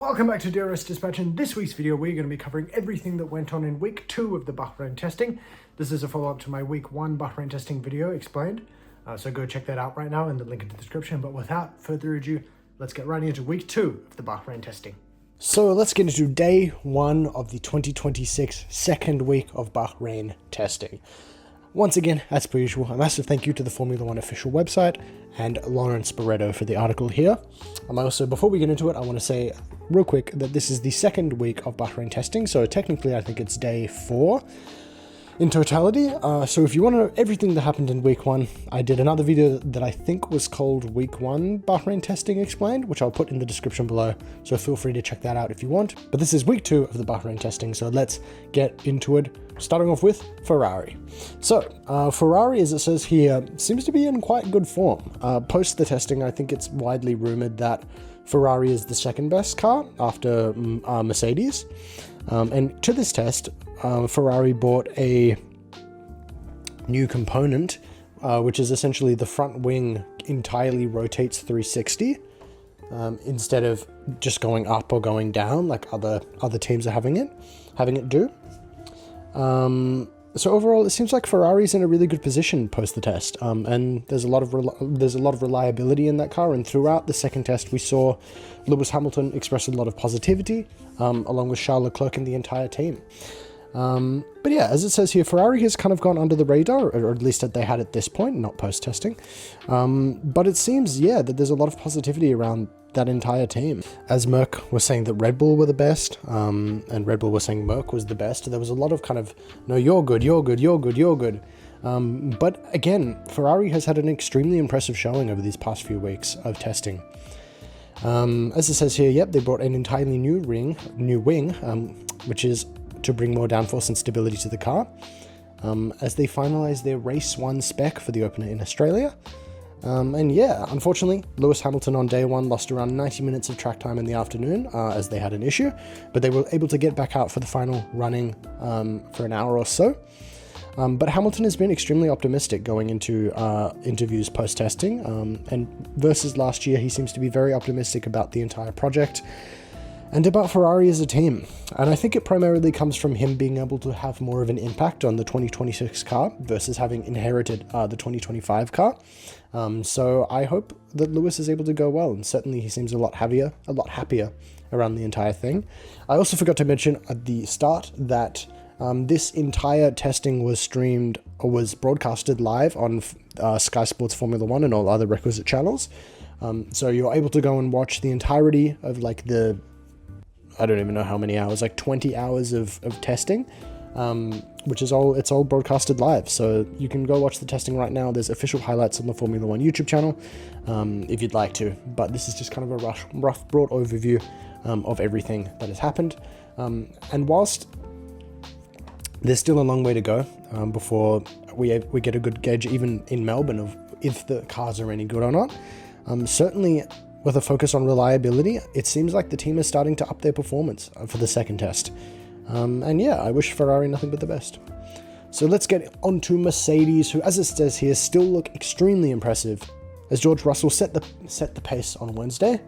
Welcome back to DRS Dispatch. In this week's video, we're going to be covering everything that went on in week 2 of the Bahrain testing. This is a follow-up to my week 1 Bahrain testing video explained. So go check that out right now in the link in the description. But without further ado, let's get right into week 2 of the Bahrain testing. So let's get into day 1 of the 2026 second week of Bahrain testing. Once again, as per usual, a massive thank you to the Formula 1 official website and Lawrence Barretto for the article here. Also, before we get into it, I want to say real quick that this is the second week of Bahrain testing, so technically I think it's day 4 in totality. So if you want to know everything that happened in week 1, I did another video that I think was called Week 1 Bahrain Testing Explained, which I'll put in the description below, so feel free to check that out if you want. But this is week 2 of the Bahrain testing, so let's get into it, starting off with Ferrari. So, Ferrari, as it says here, seems to be in quite good form. Post the testing, I think it's widely rumored that Ferrari is the second best car after Mercedes. And to this test, Ferrari bought a new component, which is essentially the front wing entirely rotates 360 instead of just going up or going down like other teams are having it do. So overall, it seems like Ferrari's in a really good position post the test, and there's a lot of reliability in that car. And throughout the second test, we saw Lewis Hamilton express a lot of positivity, along with Charles Leclerc and the entire team. But yeah, as it says here, Ferrari has kind of gone under the radar, or at least that they had at this point, not post testing. But it seems, yeah, that there's a lot of positivity around that entire team. As Merck was saying that Red Bull were the best, and Red Bull was saying Merck was the best, there was a lot of kind of, no, you're good, you're good, you're good, you're good. But again, Ferrari has had an extremely impressive showing over these past few weeks of testing. As it says here, yep, they brought an entirely new wing, which is to bring more downforce and stability to the car, as they finalize their race 1 spec for the opener in Australia. And yeah, unfortunately, Lewis Hamilton on day 1 lost around 90 minutes of track time in the afternoon, as they had an issue, but they were able to get back out for the final running for an hour or so. But Hamilton has been extremely optimistic going into interviews post-testing, and versus last year, he seems to be very optimistic about the entire project and about Ferrari as a team. And I think it primarily comes from him being able to have more of an impact on the 2026 car versus having inherited the 2025 car. So I hope that Lewis is able to go well, and certainly he seems a lot happier around the entire thing. I also forgot to mention at the start that this entire testing was streamed or was broadcasted live on Sky Sports Formula 1 and all other requisite channels. So you're able to go and watch the entirety of like I don't even know how many hours, like 20 hours of testing, which is it's all broadcasted live. So you can go watch the testing right now. There's official highlights on the Formula 1 YouTube channel, if you'd like to. But this is just kind of a rough, broad overview of everything that has happened. And whilst there's still a long way to go before we get a good gauge, even in Melbourne, of if the cars are any good or not, certainly with a focus on reliability, it seems like the team is starting to up their performance for the second test. And yeah, I wish Ferrari nothing but the best. So let's get on to Mercedes, who, as it says here, still look extremely impressive, as George Russell set the pace on Wednesday.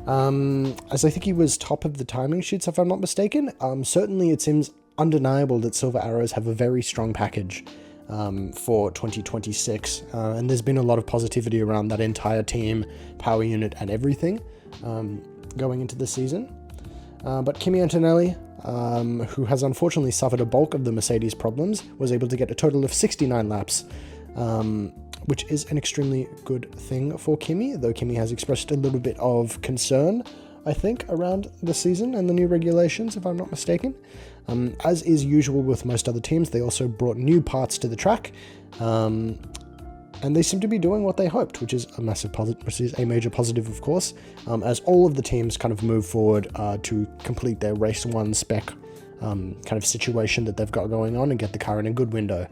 As I think he was top of the timing sheets, if I'm not mistaken. Certainly it seems undeniable that Silver Arrows have a very strong package for 2026, and there's been a lot of positivity around that entire team, power unit, and everything going into the season. But Kimi Antonelli, who has unfortunately suffered a bulk of the Mercedes problems, was able to get a total of 69 laps, which is an extremely good thing for Kimi, though Kimi has expressed a little bit of concern, I think, around the season and the new regulations, if I'm not mistaken. As is usual with most other teams, they also brought new parts to the track, and they seem to be doing what they hoped, which is a major positive, of course, as all of the teams kind of move forward to complete their race 1 spec kind of situation that they've got going on and get the car in a good window.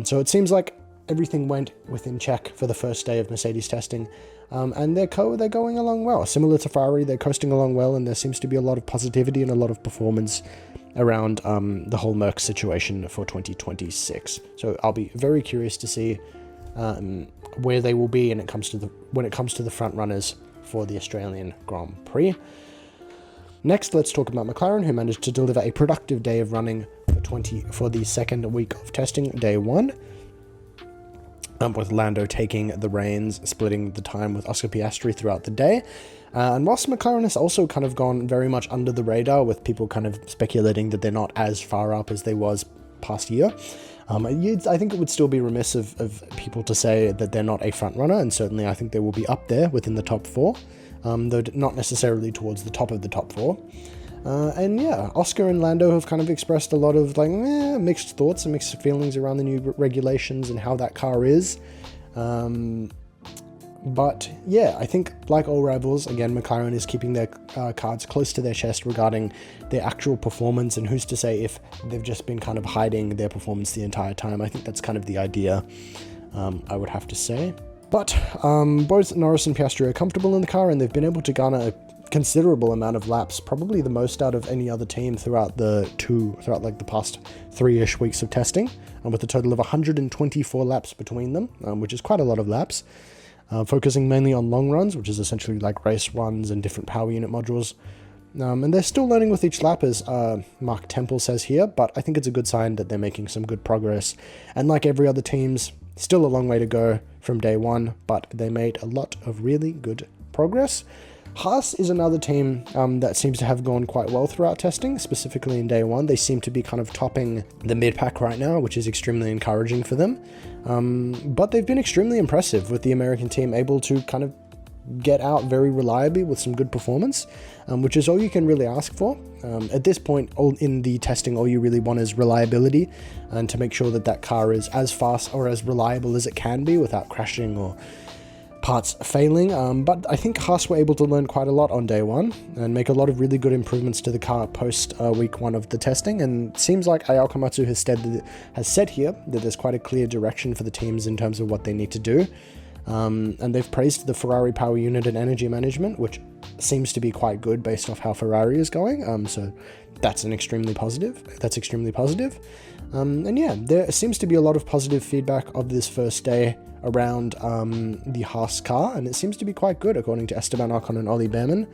So it seems like everything went within check for the first day of Mercedes testing, and they're going along well. Similar to Ferrari, they're coasting along well, and there seems to be a lot of positivity and a lot of performance around the whole Merc situation for 2026. So I'll be very curious to see where they will be when it comes to the front runners for the Australian Grand Prix. Next, let's talk about McLaren, who managed to deliver a productive day of running for the second week of testing, day 1. With Lando taking the reins, splitting the time with Oscar Piastri throughout the day. And whilst McLaren has also kind of gone very much under the radar, with people kind of speculating that they're not as far up as they was past year, I think it would still be remiss of people to say that they're not a front runner, and certainly I think they will be up there within the top 4, though not necessarily towards the top of the top 4. And yeah, Oscar and Lando have kind of expressed a lot of like mixed thoughts and mixed feelings around the new regulations and how that car is. But yeah, I think like all rivals, again, McLaren is keeping their cards close to their chest regarding their actual performance, and who's to say if they've just been kind of hiding their performance the entire time. I think that's kind of the idea, I would have to say. But both Norris and Piastri are comfortable in the car, and they've been able to garner a considerable amount of laps, probably the most out of any other team throughout the past 3-ish weeks of testing, and with a total of 124 laps between them, which is quite a lot of laps, focusing mainly on long runs, which is essentially like race runs and different power unit modules. And they're still learning with each lap, as Mark Temple says here, but I think it's a good sign that they're making some good progress. And like every other team's, still a long way to go from day 1, but they made a lot of really good progress. Haas is another team that seems to have gone quite well throughout testing, specifically in day 1. They seem to be kind of topping the mid-pack right now, which is extremely encouraging for them. But they've been extremely impressive, with the American team able to kind of get out very reliably with some good performance, which is all you can really ask for. At this point in the testing, all you really want is reliability, and to make sure that that car is as fast or as reliable as it can be without crashing or parts failing. But I think Haas were able to learn quite a lot on day 1 and make a lot of really good improvements to the car post week 1 of the testing, and it seems like Ayao Komatsu has said here that there's quite a clear direction for the teams in terms of what they need to do. And they've praised the Ferrari power unit and energy management, which seems to be quite good based off how Ferrari is going. So that's extremely positive. And yeah, there seems to be a lot of positive feedback of this first day around the Haas car, and it seems to be quite good according to Esteban Ocon and Ollie Behrman.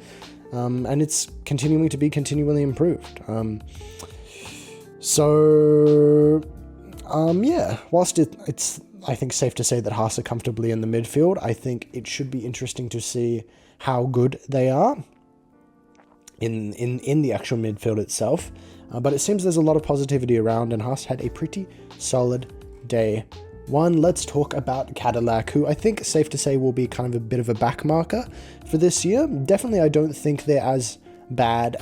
And it's continuing to be continually improved. Yeah, whilst it's I think safe to say that Haas are comfortably in the midfield, I think it should be interesting to see how good they are in the actual midfield itself. But it seems there's a lot of positivity around, and Haas had a pretty solid day 1. Let's talk about Cadillac, who I think safe to say will be kind of a bit of a backmarker for this year. Definitely, I don't think they're as bad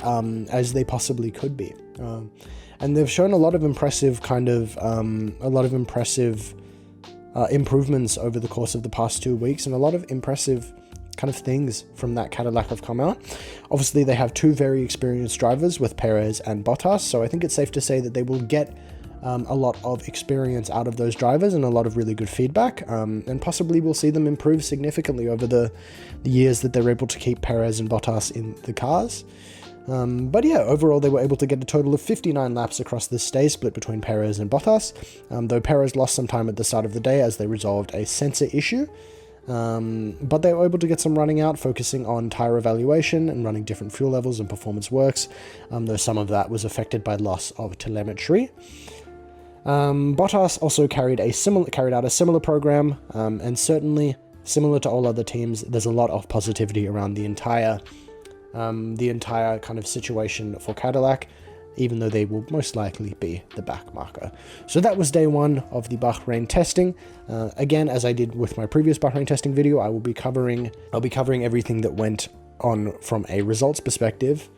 as they possibly could be. And they've shown a lot of impressive improvements over the course of the past 2 weeks, and a lot of impressive kind of things from that Cadillac have come out. Obviously, they have 2 very experienced drivers with Perez and Bottas, so I think it's safe to say that they will get a lot of experience out of those drivers and a lot of really good feedback, and possibly we'll see them improve significantly over the years that they're able to keep Perez and Bottas in the cars. But yeah, overall they were able to get a total of 59 laps across this day, split between Perez and Bottas, though Perez lost some time at the start of the day as they resolved a sensor issue. But they were able to get some running out, focusing on tyre evaluation and running different fuel levels and performance works, though some of that was affected by loss of telemetry. Bottas also carried out a similar program, and certainly similar to all other teams, there's a lot of positivity around the entire kind of situation for Cadillac, even though they will most likely be the back marker. So that was day 1 of the Bahrain testing. Again, as I did with my previous Bahrain testing video, I'll be covering everything that went on from a results perspective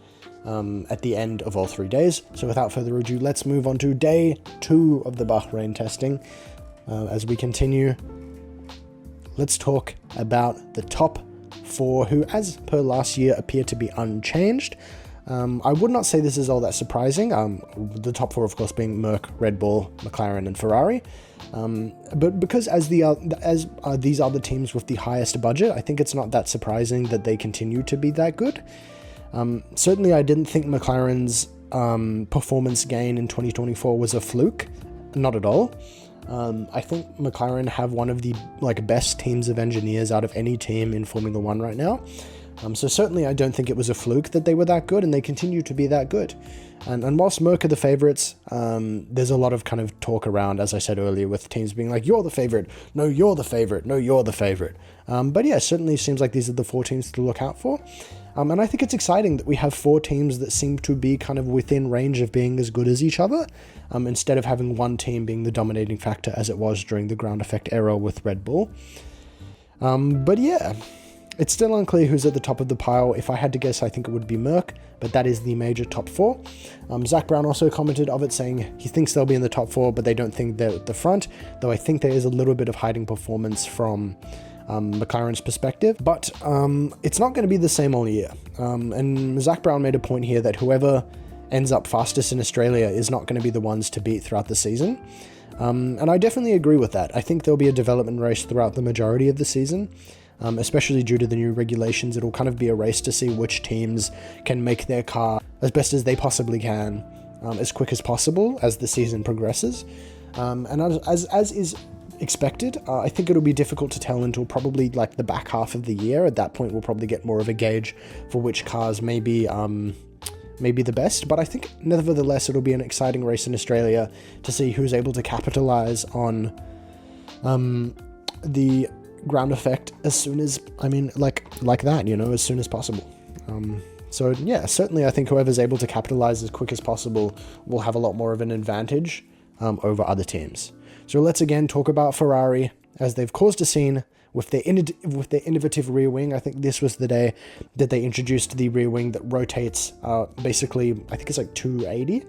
at the end of all 3 days. So without further ado, let's move on to day 2 of the Bahrain testing. As we continue, let's talk about the top 4, who, as per last year, appear to be unchanged. I would not say this is all that surprising. The top 4, of course, being Merc, Red Bull, McLaren, and Ferrari. But because these are the teams with the highest budget, I think it's not that surprising that they continue to be that good. Certainly, I didn't think McLaren's performance gain in 2024 was a fluke. Not at all. I think McLaren have one of the best teams of engineers out of any team in Formula 1 right now. So certainly I don't think it was a fluke that they were that good, and they continue to be that good. And whilst Merc are the favourites, there's a lot of kind of talk around, as I said earlier, with teams being like, you're the favourite, no, you're the favourite, no, you're the favourite. But yeah, certainly seems like these are the 4 teams to look out for. And I think it's exciting that we have 4 teams that seem to be kind of within range of being as good as each other, instead of having one team being the dominating factor as it was during the ground effect era with Red Bull. But yeah, it's still unclear who's at the top of the pile. If I had to guess, I think it would be Merc, but that is the major top 4. Zach Brown also commented of it, saying he thinks they'll be in the top 4, but they don't think they're at the front, though I think there is a little bit of hiding performance from McLaren's perspective, but it's not going to be the same all year. And Zach Brown made a point here that whoever ends up fastest in Australia is not going to be the ones to beat throughout the season. And I definitely agree with that. I think there'll be a development race throughout the majority of the season. Especially due to the new regulations. It'll kind of be a race to see which teams can make their car as best as they possibly can, as quick as possible as the season progresses. And as is expected, I think it'll be difficult to tell until probably like the back half of the year. At that point, we'll probably get more of a gauge for which cars may be the best. But I think nevertheless, it'll be an exciting race in Australia to see who's able to capitalize on the ground effect as soon as, like that, as soon as possible. So yeah, certainly I think whoever's able to capitalize as quick as possible will have a lot more of an advantage over other teams. So let's again talk about Ferrari, as they've caused a scene with their innovative rear wing. I think this was the day that they introduced the rear wing that rotates basically, I think it's like 280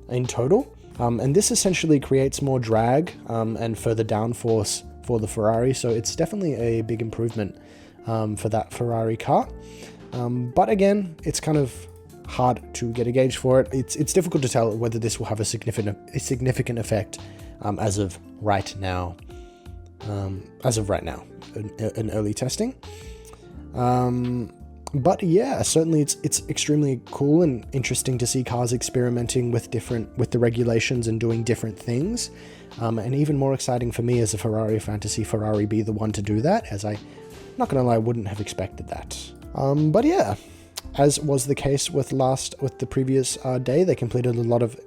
in total. And this essentially creates more drag and further downforce for the Ferrari, so it's definitely a big improvement for that Ferrari car. But again, it's kind of hard to get a gauge for it. It's difficult to tell whether this will have a significant effect as of right now. In early testing. But yeah, certainly it's extremely cool and interesting to see cars experimenting with the regulations and doing different things. And even more exciting for me as a Ferrari fan to see Ferrari be the one to do that, as I, not gonna lie, wouldn't have expected that. But yeah, as was the case with the previous day, they completed a lot of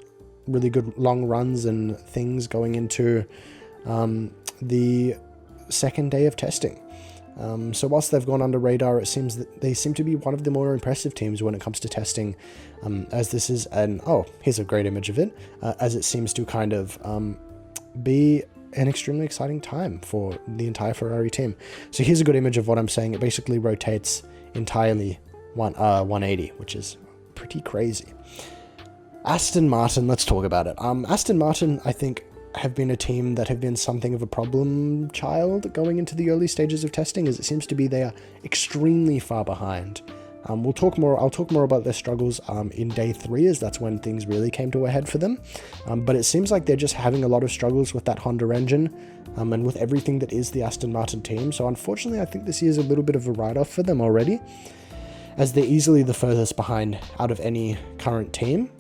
really good long runs and things going into the second day of testing. So whilst they've gone under radar, it seems that they seem to be one of the more impressive teams when it comes to testing, as this is here's a great image of it, as it seems to kind of be an extremely exciting time for the entire Ferrari team. So here's a good image of what I'm saying. It basically rotates entirely 180, which is pretty crazy. Aston Martin, let's talk about it. Aston Martin, I think, have been a team that have been something of a problem child going into the early stages of testing, as it seems to be they are extremely far behind. I'll talk more about their struggles in day 3, as that's when things really came to a head for them. But it seems like they're just having a lot of struggles with that Honda engine and with everything that is the Aston Martin team. So unfortunately, I think this year's a little bit of a write-off for them already, as they're easily the furthest behind out of any current team.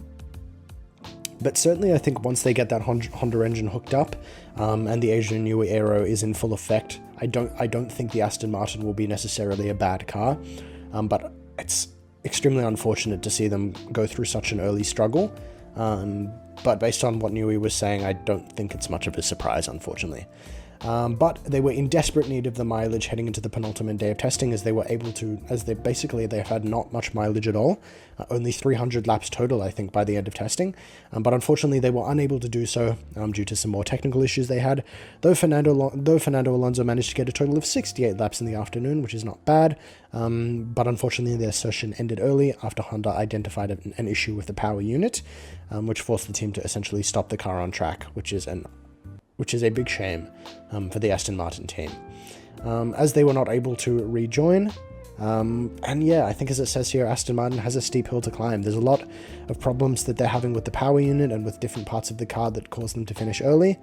But certainly I think once they get that Honda engine hooked up and the Adrian Newey aero is in full effect, I don't think the Aston Martin will be necessarily a bad car. But it's extremely unfortunate to see them go through such an early struggle. But based on what Newey was saying, I don't think it's much of a surprise, unfortunately. But they were in desperate need of the mileage heading into the penultimate day of testing, as they were able to, they've had not much mileage at all, only 300 laps total, I think, by the end of testing. But unfortunately, they were unable to do so due to some more technical issues they had, though Fernando Alonso managed to get a total of 68 laps in the afternoon, which is not bad. But unfortunately, their session ended early after Honda identified an issue with the power unit, which forced the team to essentially stop the car on track, which is a big shame for the Aston Martin team, as they were not able to rejoin. And yeah, I think as it says here, Aston Martin has a steep hill to climb. There's a lot of problems that they're having with the power unit and with different parts of the car that cause them to finish early.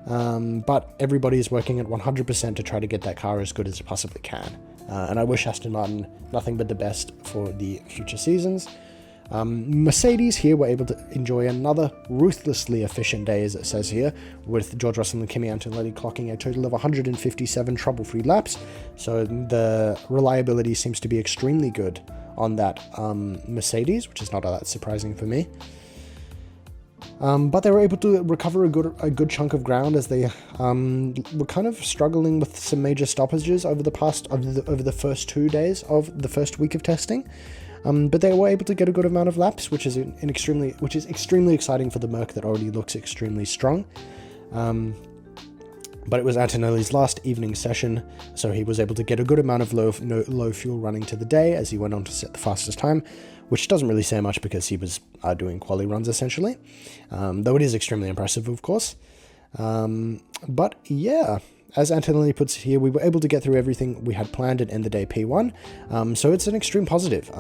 But everybody is working at 100% to try to get that car as good as it possibly can. And I wish Aston Martin nothing but the best for the future seasons. Mercedes here were able to enjoy another ruthlessly efficient day, as it says here, with George Russell and Kimi Antonelli clocking a total of 157 trouble-free laps. So the reliability seems to be extremely good on that Mercedes, which is not that surprising for me. But they were able to recover a good chunk of ground as they were kind of struggling with some major stoppages over the first 2 days of the first week of testing. But they were able to get a good amount of laps, which is extremely exciting for the Merc that already looks extremely strong. But it was Antonelli's last evening session, so he was able to get a good amount of low fuel running to the day as he went on to set the fastest time, which doesn't really say much because he was doing quali runs essentially, though it is extremely impressive, of course. But yeah, as Antonelli puts it here, we were able to get through everything we had planned and end the day P1, so it's an extreme positive.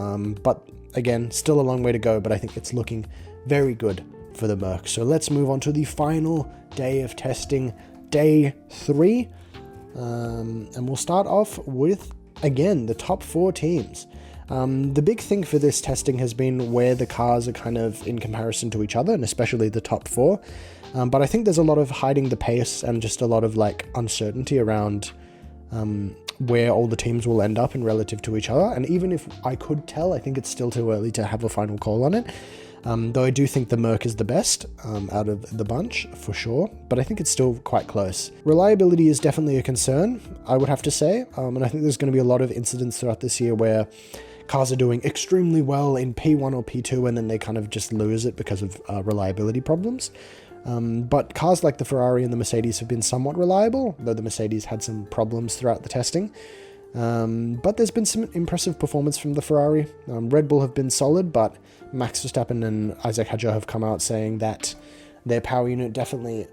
But again, still a long way to go, but I think it's looking very good for the Merc. So let's move on to the final day of testing, day 3, and we'll start off with, again, the top 4 teams. The big thing for this testing has been where the cars are kind of in comparison to each other, and especially the top 4. But I think there's a lot of hiding the pace and just a lot of like uncertainty around where all the teams will end up in relative to each other. And even if I could tell, I think it's still too early to have a final call on it. Though I do think the Merc is the best out of the bunch, for sure, but I think it's still quite close. Reliability is definitely a concern, I would have to say, and I think there's going to be a lot of incidents throughout this year where cars are doing extremely well in P1 or P2 and then they kind of just lose it because of reliability problems. But cars like the Ferrari and the Mercedes have been somewhat reliable, though the Mercedes had some problems throughout the testing. But there's been some impressive performance from the Ferrari. Red Bull have been solid, but Max Verstappen and Isaac Hadjar have come out saying that their power unit definitely,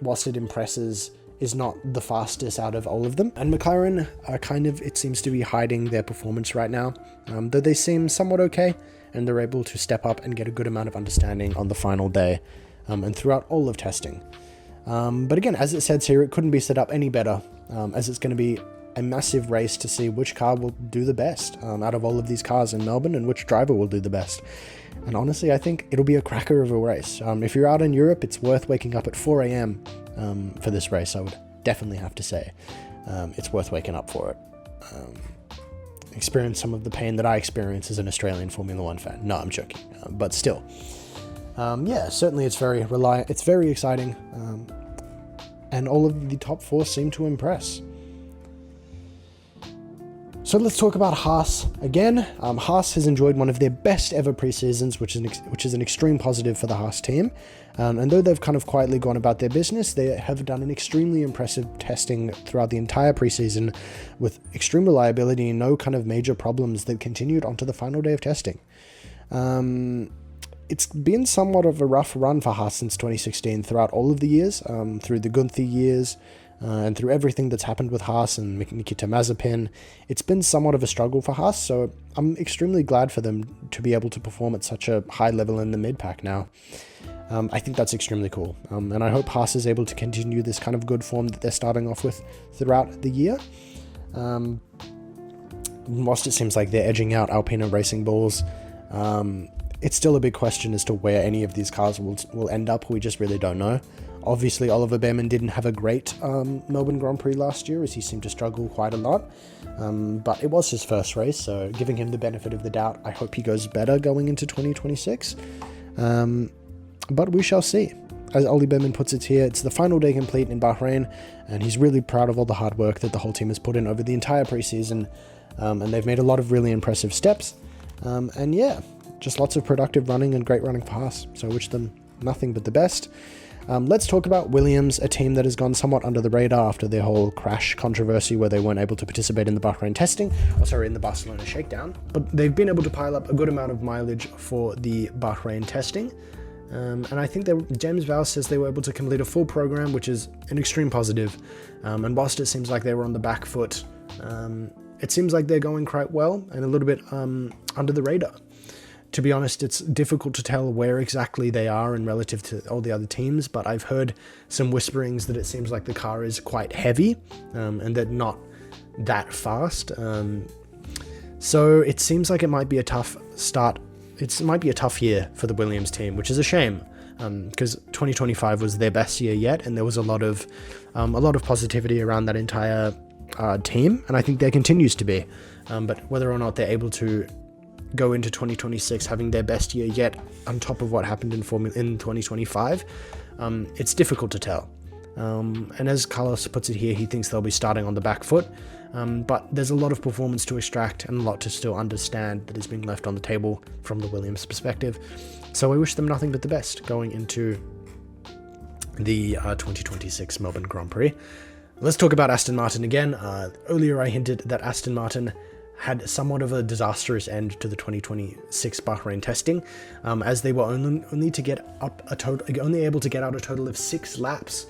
whilst it impresses, is not the fastest out of all of them. And McLaren are kind of, it seems to be hiding their performance right now, though they seem somewhat okay, and they're able to step up and get a good amount of understanding on the final day, and throughout all of testing. But again, as it says here, it couldn't be set up any better, as it's going to be a massive race to see which car will do the best out of all of these cars in Melbourne and which driver will do the best. And honestly, I think it'll be a cracker of a race. If you're out in Europe, it's worth waking up at 4 a.m. For this race, I would definitely have to say. It's worth waking up for it. Experience some of the pain that I experience as an Australian Formula 1 fan. No, I'm joking, but still. Yeah, certainly it's very exciting, and all of the top 4 seem to impress. So let's talk about Haas again. Haas has enjoyed one of their best ever pre-seasons, which is an extreme positive for the Haas team. And though they've kind of quietly gone about their business, they have done an extremely impressive testing throughout the entire pre-season with extreme reliability and no kind of major problems that continued onto the final day of testing. It's been somewhat of a rough run for Haas since 2016 throughout all of the years, through the Gunther years, and through everything that's happened with Haas and Nikita Mazepin. It's been somewhat of a struggle for Haas, so I'm extremely glad for them to be able to perform at such a high level in the mid-pack now. I think that's extremely cool, and I hope Haas is able to continue this kind of good form that they're starting off with throughout the year. Whilst it seems like they're edging out Alpine and Racing Bulls, it's still a big question as to where any of these cars will end up. We just really don't know. Obviously, Oliver Behrman didn't have a great Melbourne Grand Prix last year, as he seemed to struggle quite a lot. But it was his first race, so giving him the benefit of the doubt, I hope he goes better going into 2026. But we shall see. As Ollie Behrman puts it here, it's the final day complete in Bahrain, and he's really proud of all the hard work that the whole team has put in over the entire preseason, and they've made a lot of really impressive steps. And yeah, just lots of productive running and great running for Haas, so I wish them nothing but the best. Let's talk about Williams, a team that has gone somewhat under the radar after their whole crash controversy where they weren't able to participate in the Bahrain testing, in the Barcelona shakedown. But they've been able to pile up a good amount of mileage for the Bahrain testing. And I think that James Vowles says they were able to complete a full program, which is an extreme positive. And whilst it seems like they were on the back foot, it seems like they're going quite well and a little bit under the radar. To be honest, it's difficult to tell where exactly they are in relative to all the other teams, but I've heard some whisperings that it seems like the car is quite heavy, and that not that fast. So it seems like it might be a tough start it might be a tough year for the Williams team, which is a shame, because 2025 was their best year yet, and there was a lot of positivity around that entire team, and I think there continues to be. But whether or not they're able to go into 2026 having their best year yet, on top of what happened in 2025, it's difficult to tell. And as Carlos puts it here, he thinks they'll be starting on the back foot, but there's a lot of performance to extract and a lot to still understand that is being left on the table from the Williams perspective. So I wish them nothing but the best going into the 2026 Melbourne Grand Prix. Let's talk about Aston Martin again. Earlier I hinted that Aston Martin had somewhat of a disastrous end to the 2026 Bahrain testing, as they were only able to get out a total of 6 laps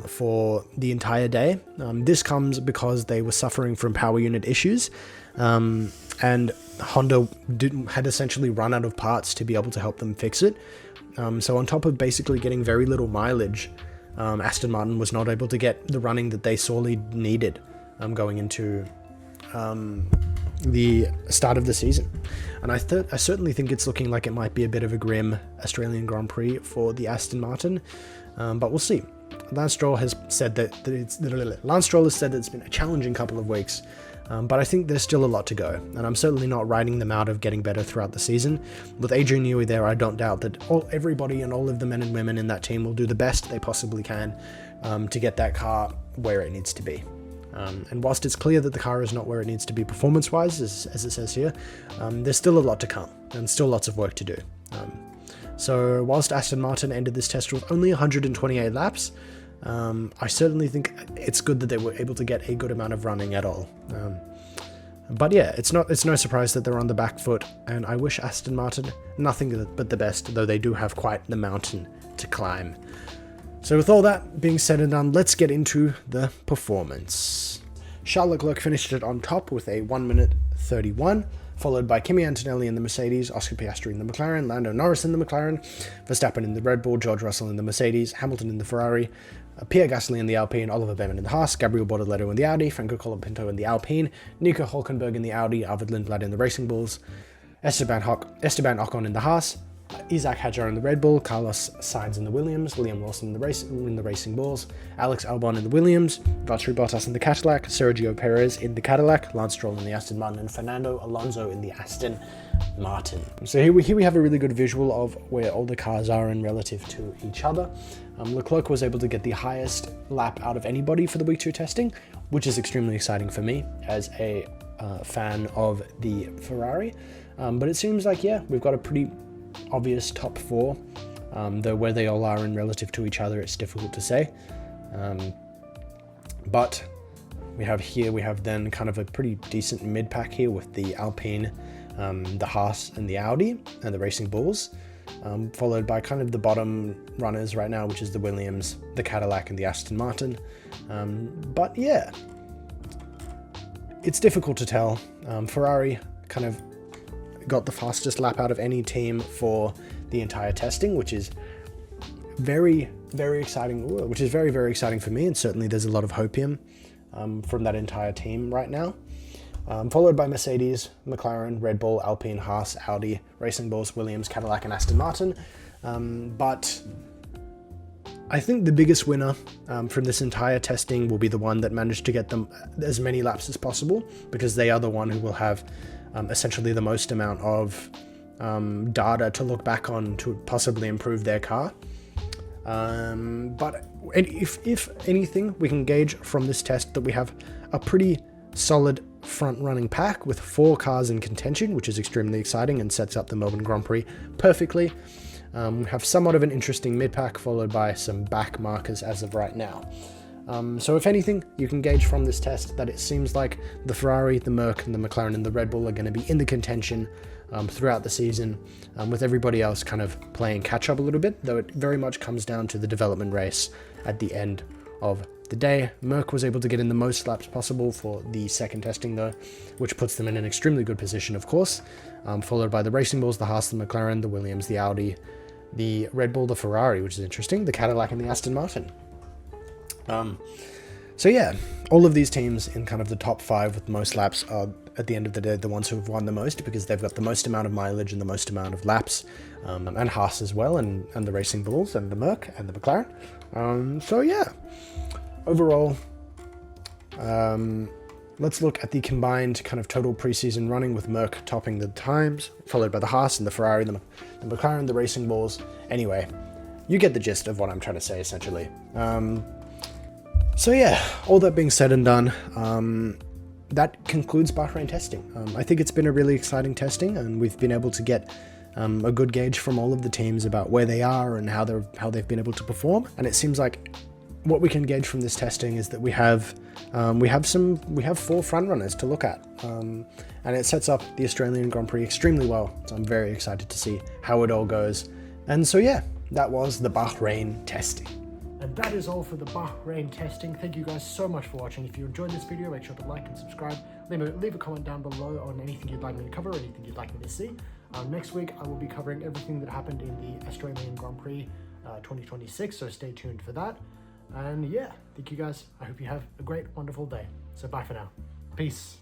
for the entire day. This comes because they were suffering from power unit issues, and Honda had essentially run out of parts to be able to help them fix it. So on top of basically getting very little mileage, Aston Martin was not able to get the running that they sorely needed going into the start of the season. And I certainly think it's looking like it might be a bit of a grim Australian Grand Prix for the Aston Martin, but we'll see. Lance Stroll has said that it's been a challenging couple of weeks, but I think there's still a lot to go, and I'm certainly not writing them out of getting better throughout the season. With Adrian Newey there, I don't doubt that everybody and all of the men and women in that team will do the best they possibly can to get that car where it needs to be. And whilst it's clear that the car is not where it needs to be performance-wise, as it says here, there's still a lot to come and still lots of work to do. So whilst Aston Martin ended this test with only 128 laps, I certainly think it's good that they were able to get a good amount of running at all. But yeah, it's no surprise that they're on the back foot, and I wish Aston Martin nothing but the best, though they do have quite the mountain to climb. So with all that being said and done, let's get into the performance. Charles Leclerc finished it on top with a 1 minute 31, followed by Kimi Antonelli in the Mercedes, Oscar Piastri in the McLaren, Lando Norris in the McLaren, Verstappen in the Red Bull, George Russell in the Mercedes, Hamilton in the Ferrari, Pierre Gasly in the Alpine, Oliver Behrman in the Haas, Gabriel Bortoleto in the Audi, Franco Colapinto in the Alpine, Nico Hülkenberg in the Audi, Arvid Lindblad in the Racing Bulls, Esteban Ocon in the Haas, Isaac Hadjar in the Red Bull, Carlos Sainz in the Williams, Liam Lawson in the Racing Bulls, Alex Albon in the Williams, Valtteri Bottas in the Cadillac, Sergio Perez in the Cadillac, Lance Stroll in the Aston Martin, and Fernando Alonso in the Aston Martin. So here we have a really good visual of where all the cars are in relative to each other. Leclerc was able to get the highest lap out of anybody for the Week 2 testing, which is extremely exciting for me as a fan of the Ferrari. But it seems like, yeah, we've got a pretty obvious top 4, though where they all are in relative to each other, it's difficult to say. But we have then kind of a pretty decent mid-pack here with the Alpine, the Haas and the Audi and the Racing Bulls, followed by kind of the bottom runners right now, which is the Williams, the Cadillac and the Aston Martin. But yeah, it's difficult to tell. Ferrari kind of got the fastest lap out of any team for the entire testing, which is very, very exciting. Which is very, very exciting for me, and certainly there's a lot of hopium from that entire team right now. Followed by Mercedes, McLaren, Red Bull, Alpine, Haas, Audi, Racing Bulls, Williams, Cadillac, and Aston Martin. But I think the biggest winner from this entire testing will be the one that managed to get them as many laps as possible, because they are the one who will have essentially the most amount of data to look back on to possibly improve their car. But if anything, we can gauge from this test that we have a pretty solid front-running pack with 4 cars in contention, which is extremely exciting and sets up the Melbourne Grand Prix perfectly. We have somewhat of an interesting mid-pack, followed by some back markers as of right now. So if anything, you can gauge from this test that it seems like the Ferrari, the Merc, and the McLaren and the Red Bull are going to be in the contention throughout the season, with everybody else kind of playing catch-up a little bit, though it very much comes down to the development race at the end of the day. Merc was able to get in the most laps possible for the second testing though, which puts them in an extremely good position, of course, followed by the Racing Bulls, the Haas, the McLaren, the Williams, the Audi, the Red Bull, the Ferrari, which is interesting, the Cadillac, and the Aston Martin. So yeah, all of these teams in kind of the top 5 with the most laps are, at the end of the day, the ones who have won the most, because they've got the most amount of mileage and the most amount of laps, and Haas as well, and the Racing Bulls, and the Merc, and the McLaren. So yeah, overall, let's look at the combined kind of total preseason running, with Merc topping the times, followed by the Haas and the Ferrari, the McLaren, the Racing Bulls. Anyway, you get the gist of what I'm trying to say, essentially. So yeah, all that being said and done, that concludes Bahrain testing. I think it's been a really exciting testing, and we've been able to get a good gauge from all of the teams about where they are and how they've been able to perform. And it seems like what we can gauge from this testing is that we have 4 front runners to look at, and it sets up the Australian Grand Prix extremely well. So I'm very excited to see how it all goes. And so yeah, that was the Bahrain testing. And that is all for the Bahrain testing. Thank you guys so much for watching. If you enjoyed this video, make sure to like and subscribe. Leave a comment down below on anything you'd like me to cover or anything you'd like me to see. Next week, I will be covering everything that happened in the Australian Grand Prix 2026, so stay tuned for that. And yeah, thank you guys. I hope you have a great, wonderful day. So bye for now. Peace.